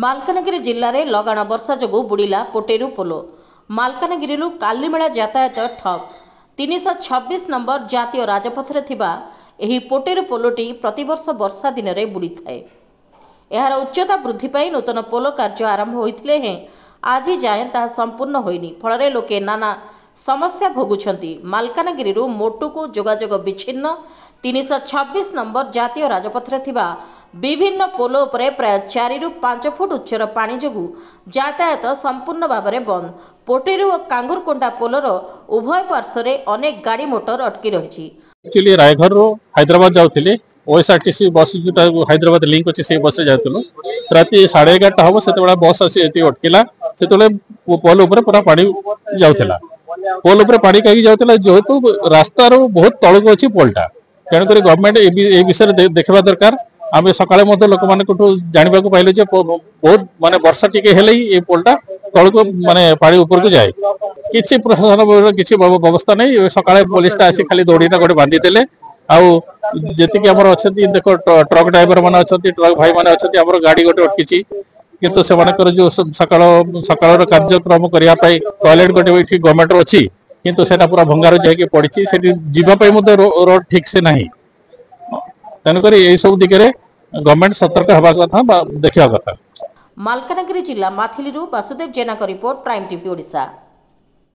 ମାଲକାନଗିରି ଜିଲ୍ଲାରେ ଲଗାଣ ବର୍ଷା ଯୋଗୁଁ ବୁଡ଼ିଲା ପୋଟେରୁ ପୋଲ। ମାଲକାନଗିରିରୁ କାଲିମେଳା ଯାତାୟାତ ଠପ୍। 326 ନମ୍ବର ଜାତୀୟ ରାଜପଥରେ ଥିବା ଏହି ପୋଟେରୁ ପୋଲଟି ପ୍ରତିବର୍ଷ ବର୍ଷା ଦିନରେ ବୁଡ଼ିଥାଏ। ଏହାର ଉଚ୍ଚତା ବୃଦ୍ଧି ପାଇଁ ନୂତନ ପୋଲ କାର୍ଯ୍ୟ ଆରମ୍ଭ ହୋଇଥିଲେ ହେଁ ଆଜି ଯାଏଁ ତାହା ସମ୍ପୂର୍ଣ୍ଣ ହୋଇନି। ଫଳରେ ଲୋକେ ନାନା ସମସ୍ୟା ଭୋଗୁଛନ୍ତି। ମାଲକାନଗିରିରୁ ମୋଟୁକୁ ଯୋଗାଯୋଗ ବିଚ୍ଛିନ୍ନ। 326 ନମ୍ବର ଜାତୀୟ ରାଜପଥରେ ଥିବା ବିଭିନ୍ନ ପୋଲ ଉପରେ ପ୍ରାୟ 4 ରୁ 5 ଫୁଟ ଉଚ୍ଚର ପାଣି ଯୋଗୁଁ ଯାତାୟାତ ସମ୍ପୂର୍ଣ୍ଣ ଭାବରେ ବନ୍ଦ। ପୋଟେରୁ ଓ କାଙ୍ଗୁରକୋଣ୍ଡା ପୋଲର ଉଭୟ ପାର୍ଶ୍ୱରେ ଅନେକ ଗାଡ଼ି ମୋଟର ଅଟକି ରହିଛି। एक्चुअली रायघर रो हैदराबाद जाऊଥିଲି ओएसआरटीसी बस जोटा हैदराबाद लिंक अछि से बस जाउतलो राति 11:30 हम सेते बस आसी एटी अटकिला सेते पोल ऊपर पूरा पानी जाउतला पोल ऊपर पानी कहीं जाउतला जेहेतु रास्ता रो बहुत तळक अछि पोलटा तेणु करी गवर्नमेंट ए विषय देखबा दरकार। आमे सकाळे मते लोक माने कोठो जानिबा को पाइले जे बहुत माने वर्षा टिके हेले ए पोलटा तळक माने पानी ऊपर को जाए किछि प्रशासन किछि व्यवस्था नहीं। सकाळे पुलिस ता आसी खाली दौड़ीटा गोटे बांधी देले आउ जेतिक हमर अछती देखो ट्रक ड्राइवर माने अछती ट्रक भाई माने अछती हमर गाड़ी गोटे अटकिछि किंतु से मानकर जो सकाळ कार्यक्रम करिया पाई टॉयलेट गोटे एठी गवर्नमेंट रो अछि किंतु सेटा पूरा भंगार जाके पड़िछि सेठी जीवा पाई मते रोड ठीक से नाही। तेणु करी एई सब दिगरे गवर्नमेंट सतर्क हवा कथा देखिया कथा। मालकानगिरी जिला माथिलीरू वासुदेव जेना का रिपोर्ट, प्राइम टीवी ओडिशा।